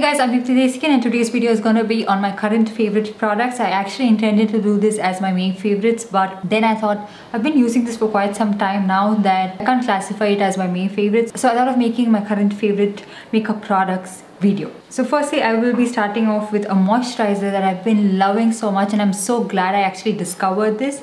Hey guys, I'm Deepthi Desikan and today's video is going to be on my current favorite products. I actually intended to do this as my main favorites, but then I thought I've been using this for quite some time now that I can't classify it as my main favorites. So I thought of making my current favorite makeup products video. So firstly, I will be starting off with a moisturizer that I've been loving so much, and I'm so glad I actually discovered this.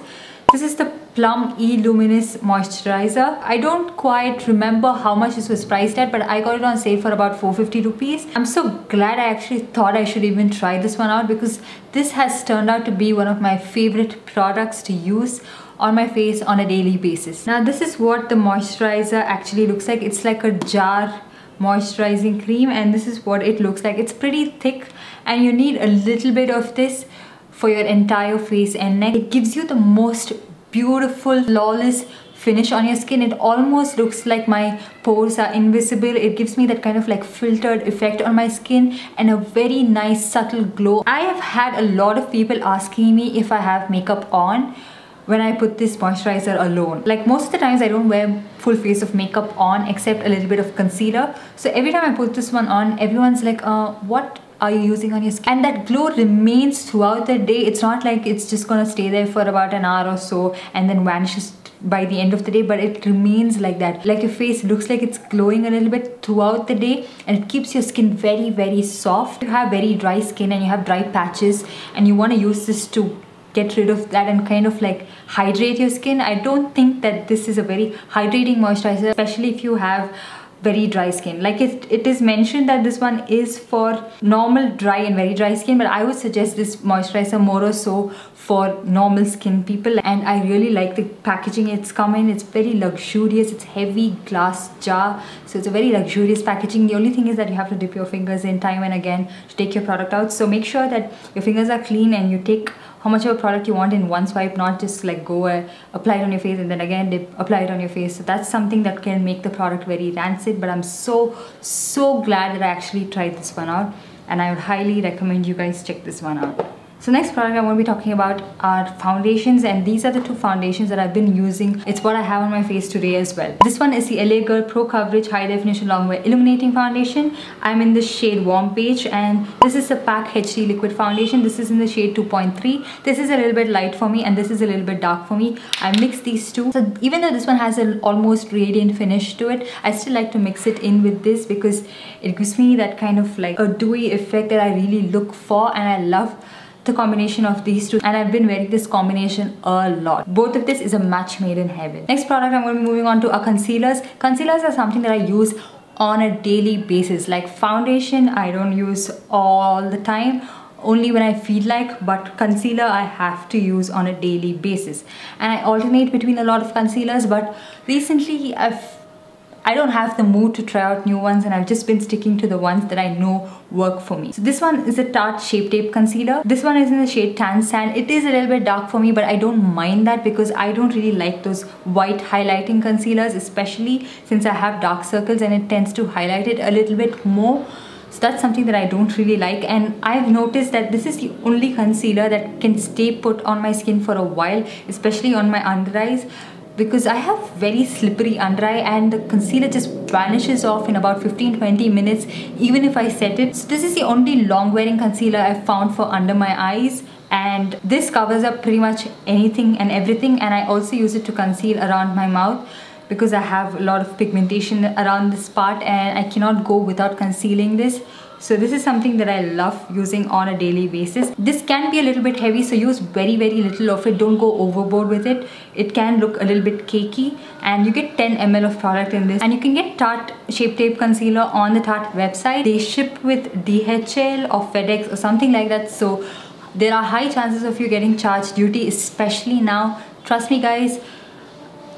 This is the Plum E-LUMINENCE moisturizer. I don't quite remember how much this was priced at, but I got it on sale for about 450 rupees. I'm so glad I actually thought I should even try this one out, because this has turned out to be one of my favorite products to use on my face on a daily basis. Now this is what the moisturizer actually looks like. It's like a jar moisturizing cream, and this is what it looks like. It's pretty thick and you need a little bit of this for your entire face and neck. It gives you the most beautiful, flawless finish on your skin. It almost looks like my pores are invisible. It gives me that kind of like filtered effect on my skin and a very nice subtle glow. I have had a lot of people asking me if I have makeup on when I put this moisturizer alone. Like most of the times I don't wear full face of makeup on except a little bit of concealer. So every time I put this one on, everyone's like, what are you using on your skin? And that glow remains throughout the day. It's not like it's just gonna stay there for about an hour or so and then vanishes by the end of the day, but it remains like that. Like your face looks like it's glowing a little bit throughout the day, and it keeps your skin very, very soft. If you have very dry skin and you have dry patches and you want to use this to get rid of that and kind of like hydrate your skin, I don't think that this is a very hydrating moisturizer, especially if you have very dry skin. Like it is mentioned that this one is for normal dry and very dry skin, but I would suggest this moisturizer more or so for normal skin people. And I really like the packaging it's come in. It's very luxurious. It's heavy glass jar, so it's a very luxurious packaging. The only thing is that you have to dip your fingers in time and again to take your product out, so make sure that your fingers are clean and you take how much of a product you want in one swipe, not just like go apply it on your face and then again dip, apply it on your face. So that's something that can make the product very rancid, but I'm so glad that I actually tried this one out, and I would highly recommend you guys check this one out. So next product I'm going to be talking about are foundations, and these are the two foundations that I've been using. It's what I have on my face today as well. This one is the LA Girl Pro Coverage High Definition Longwear Illuminating Foundation. I'm in the shade Warm Beige, and this is the PAC HD Liquid Foundation. This is in the shade 2.3. This is a little bit light for me and this is a little bit dark for me. I mixed these two. So even though this one has an almost radiant finish to it, I still like to mix it in with this because it gives me that kind of like a dewy effect that I really look for, and I love the combination of these two, and I've been wearing this combination a lot. Both of this is a match made in heaven. Next product I'm going to be moving on to are concealers. Concealers are something that I use on a daily basis. Like foundation I don't use all the time, only when I feel like, but concealer I have to use on a daily basis, and I alternate between a lot of concealers, but recently I don't have the mood to try out new ones, and I've just been sticking to the ones that I know work for me. So this one is a Tarte Shape Tape Concealer. This one is in the shade Tan Sand. It is a little bit dark for me, but I don't mind that because I don't really like those white highlighting concealers, especially since I have dark circles and it tends to highlight it a little bit more. So that's something that I don't really like, and I've noticed that this is the only concealer that can stay put on my skin for a while, especially on my under eyes, because I have very slippery under eye and the concealer just vanishes off in about 15-20 minutes even if I set it. So this is the only long wearing concealer I've found for under my eyes, and this covers up pretty much anything and everything, and I also use it to conceal around my mouth because I have a lot of pigmentation around this part and I cannot go without concealing this. So this is something that I love using on a daily basis. This can be a little bit heavy, so use very little of it. Don't go overboard with it. It can look a little bit cakey, and you get 10 ml of product in this. And you can get Tarte Shape Tape Concealer on the Tarte website. They ship with DHL or FedEx or something like that, so there are high chances of you getting charged duty, especially now. Trust me guys,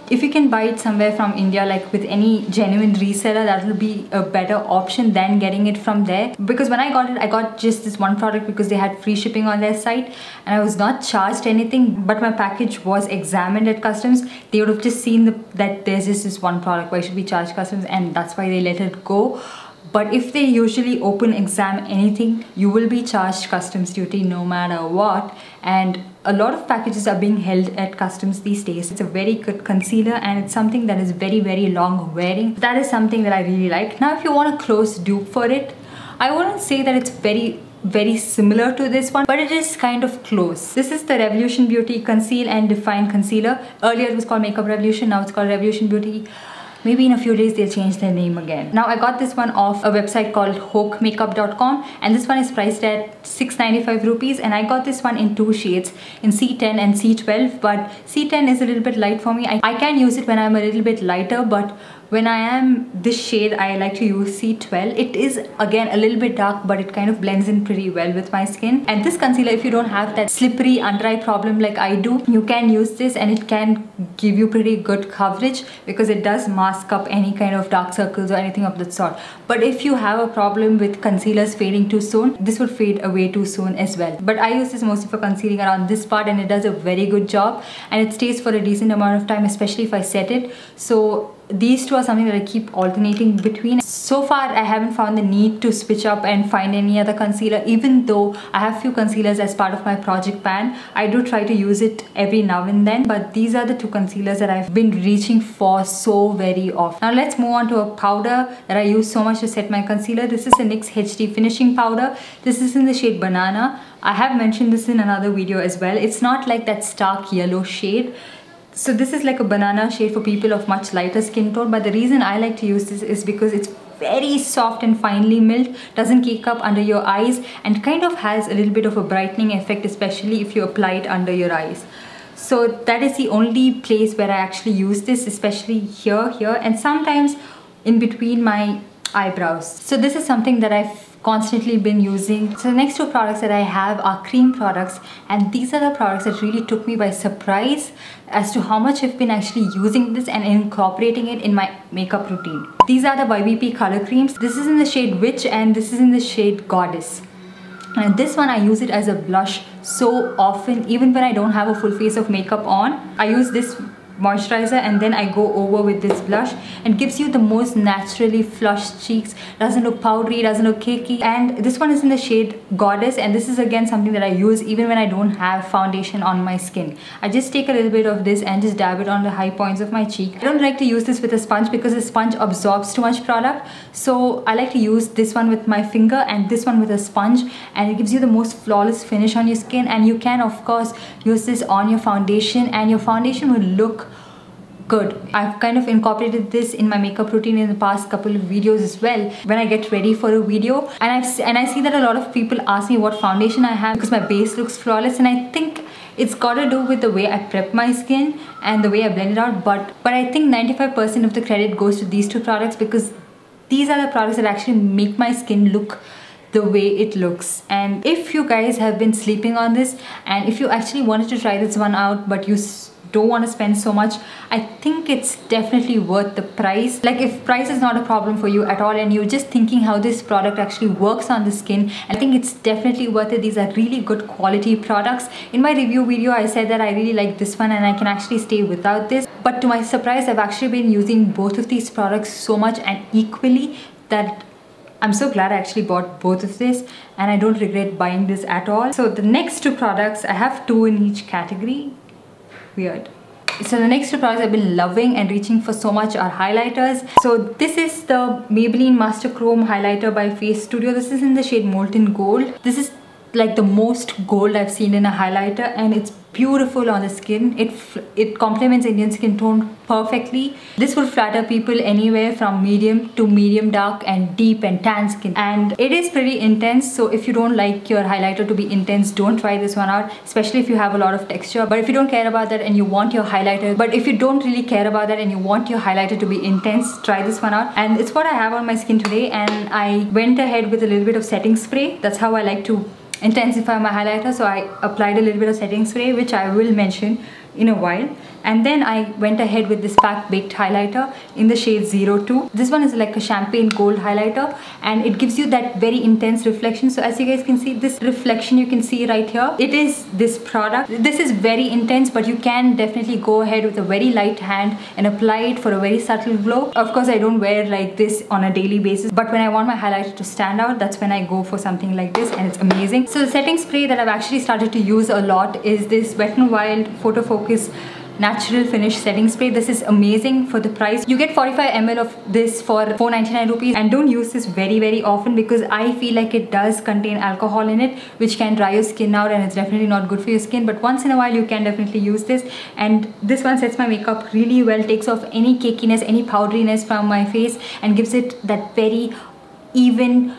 if you can buy it somewhere from India, like with any genuine reseller, that will be a better option than getting it from there. Because when I got it, I got just this one product because they had free shipping on their site and I was not charged anything, but my package was examined at customs. They would have just seen that there's just this one product, why should we charge customs, and that's why they let it go. But if they usually open exam anything, you will be charged customs duty no matter what, and a lot of packages are being held at customs these days. It's a very good concealer and it's something that is very long wearing. That is something that I really like. Now if you want a close dupe for it, I wouldn't say that it's very similar to this one, but it is kind of close. This is the Revolution Beauty Conceal and Define Concealer. Earlier it was called Makeup Revolution, now it's called Revolution Beauty. Maybe in a few days they'll change their name again. Now I got this one off a website called hokemakeup.com, and this one is priced at 695 rupees, and I got this one in 2 shades, in C10 and C12, but C10 is a little bit light for me. I can use it when I'm a little bit lighter, but when I am this shade, I like to use C12. It is again a little bit dark, but it kind of blends in pretty well with my skin. And this concealer, if you don't have that slippery under eye problem like I do, you can use this and it can give you pretty good coverage because it does mask up any kind of dark circles or anything of that sort. But if you have a problem with concealers fading too soon, this will fade away too soon as well. But I use this mostly for concealing around this part, and it does a very good job, and it stays for a decent amount of time, especially if I set it. So these two are something that I keep alternating between. So far I haven't found the need to switch up and find any other concealer, even though I have few concealers as part of my project pan. I do try to use it every now and then, but these are the 2 concealers that I've been reaching for so very often. Now let's move on to a powder that I use so much to set my concealer. This is the NYX HD Finishing Powder. This is in the shade Banana. I have mentioned this in another video as well. It's not like that stark yellow shade. So this is like a banana shade for people of much lighter skin tone, but the reason I like to use this is because it's very soft and finely milled, doesn't cake up under your eyes, and kind of has a little bit of a brightening effect, especially if you apply it under your eyes. So that is the only place where I actually use this, especially here, and sometimes in between my eyebrows. So this is something that I've constantly been using. So the next 2 products that I have are cream products, and these are the products that really took me by surprise as to how much I've been actually using this and incorporating it in my makeup routine. These are the YBP color creams. This is in the shade Witch and this is in the shade Goddess. And this one I use it as a blush so often, even when I don't have a full face of makeup on. I use this moisturizer and then I go over with this blush, and gives you the most naturally flushed cheeks. Doesn't look powdery, doesn't look cakey. And this one is in the shade Goddess, and this is again something that I use even when I don't have foundation on my skin. I just take a little bit of this and just dab it on the high points of my cheek. I don't like to use this with a sponge because the sponge absorbs too much product, so I like to use this one with my finger and this one with a sponge, and it gives you the most flawless finish on your skin. And you can of course use this on your foundation, and your foundation will look good. I've kind of incorporated this in my makeup routine in the past couple of videos as well when I get ready for a video, and I see that a lot of people ask me what foundation I have because my base looks flawless, and I think it's got to do with the way I prep my skin and the way I blend it out, but I think 95% of the credit goes to these 2 products because these are the products that actually make my skin look the way it looks. And if you guys have been sleeping on this, and if you actually wanted to try this one out but you don't want to spend so much, I think it's definitely worth the price. Like, if price is not a problem for you at all and you're just thinking how this product actually works on the skin, I think it's definitely worth it. These are really good quality products. In my review video I said that I really like this one and I can actually stay without this, but to my surprise I've actually been using both of these products so much and equally that I'm so glad I actually bought both of this, and I don't regret buying this at all. So the next 2 products, I have 2 in each category. Weird. So the next 2 products I've been loving and reaching for so much are highlighters. So this is the Maybelline Master Chrome highlighter by Face Studio. This is in the shade Molten Gold. This is like the most gold I've seen in a highlighter, and it's beautiful on the skin. It complements Indian skin tone perfectly. This will flatter people anywhere from medium to medium dark and deep and tan skin, and it is pretty intense. So if you don't like your highlighter to be intense, don't try this one out, especially if you have a lot of texture. But if you don't care about that and you want your highlighter, to be intense, try this one out. And it's what I have on my skin today, and I went ahead with a little bit of setting spray. That's how I like to intensify my highlighter, so I applied a little bit of setting spray, which I will mention in a while. And then I went ahead with this PAC Baked highlighter in the shade 02. This one is like a champagne gold highlighter, and it gives you that very intense reflection. So as you guys can see, this reflection you can see right here, it is this product. This is very intense, but you can definitely go ahead with a very light hand and apply it for a very subtle glow. Of course I don't wear like this on a daily basis, but when I want my highlighter to stand out, that's when I go for something like this, and it's amazing. So the setting spray that I've actually started to use a lot is this Wet n Wild Photofocus natural finish setting spray. This is amazing for the price. You get 45 ml of this for 499 rupees, and don't use this very often because I feel like it does contain alcohol in it, which can dry your skin out, and it's definitely not good for your skin. But once in a while you can definitely use this, and this one sets my makeup really well, takes off any cakiness, any powderiness from my face, and gives it that very even,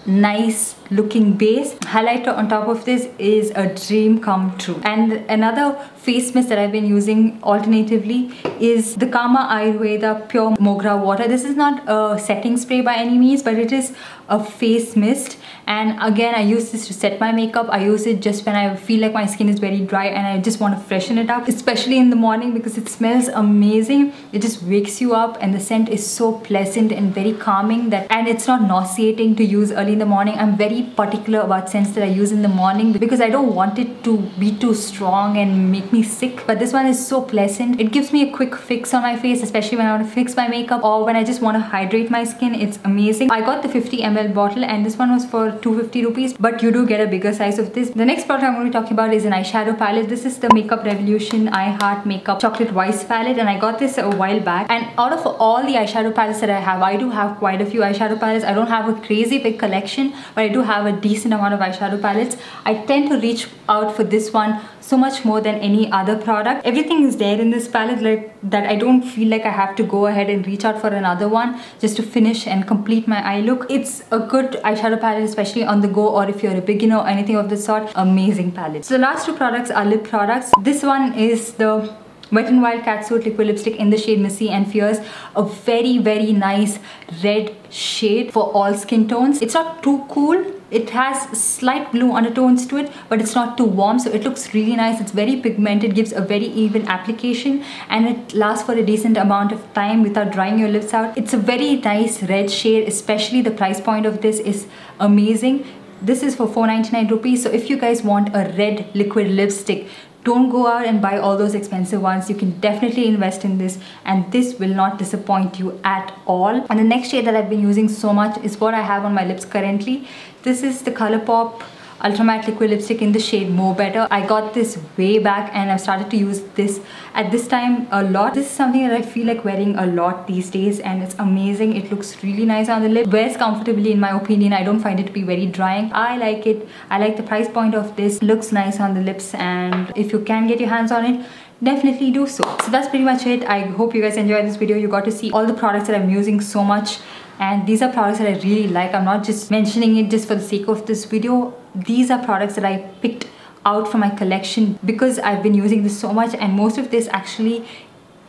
nice looking base. Highlighter on top of this is a dream come true. And another face mist that I've been using alternatively is the Kama Ayurveda Pure Mogra Water. This is not a setting spray by any means, but it is a face mist. And again, I use this to set my makeup. I use it just when I feel like my skin is very dry and I just want to freshen it up, especially in the morning, because it smells amazing. It just wakes you up, and the scent is so pleasant and very calming, and it's not nauseating to use early in the morning. I'm very particular about scents that I use in the morning because I don't want it to be too strong and make me sick. But this one is so pleasant. It gives me a quick fix on my face, especially when I want to fix my makeup or when I just want to hydrate my skin. It's amazing. I got the 50 ml bottle, and this one was for 250 rupees, but you do get a bigger size of this. The next product I'm going to be talking about is an eyeshadow palette. This is the Makeup Revolution I Heart Makeup Chocolate Vice palette, and I got this a while back. And out of all the eyeshadow palettes that I have, I do have quite a few eyeshadow palettes. I don't have a crazy big collection, but I do have a decent amount of eyeshadow palettes. I tend to reach out for this one so much more than any other product. Everything is there in this palette like that. I don't feel like I have to go ahead and reach out for another one just to finish and complete my eye look. It's a good eyeshadow palette, especially on the go, or if you're a beginner or anything of the sort. Amazing palette. So the last two products are lip products. This one is the Wet n Wild CATSUIT liquid lipstick in the shade Missy and Fierce. A very nice red shade for all skin tones. It's not too cool. It has slight blue undertones to it, but it's not too warm, so it looks really nice. It's very pigmented, gives a very even application, and it lasts for a decent amount of time without drying your lips out. It's a very nice red shade, especially the price point of this is amazing. This is for 499 rupees. So if you guys want a red liquid lipstick, don't go out and buy all those expensive ones. You can definitely invest in this, and this will not disappoint you at all. And the next shade that I've been using so much is what I have on my lips currently. This is the Colourpop Ultra Matte liquid lipstick in the shade More Better. I got this way back, and I've started to use this at this time a lot. This is something that I feel like wearing a lot these days, and it's amazing. It looks really nice on the lip. Wears comfortably in my opinion. I don't find it to be very drying. I like it. I like the price point of this. Looks nice on the lips, and if you can get your hands on it, definitely do so. So that's pretty much it. I hope you guys enjoyed this video. You got to see all the products that I'm using so much, and these are products that I really like. I'm not just mentioning it just for the sake of this video. These are products that I picked out from my collection because I've been using this so much, and most of this actually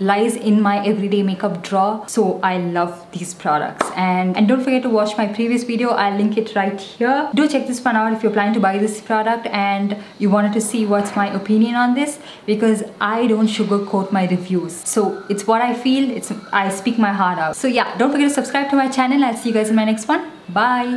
lies in my everyday makeup drawer. So I love these products. And don't forget to watch my previous video. I'll link it right here. Do check this one out if you're planning to buy this product and you wanted to see what's my opinion on this, because I don't sugarcoat my reviews. So it's what I feel. I speak my heart out. So yeah, don't forget to subscribe to my channel. I'll see you guys in my next one. Bye.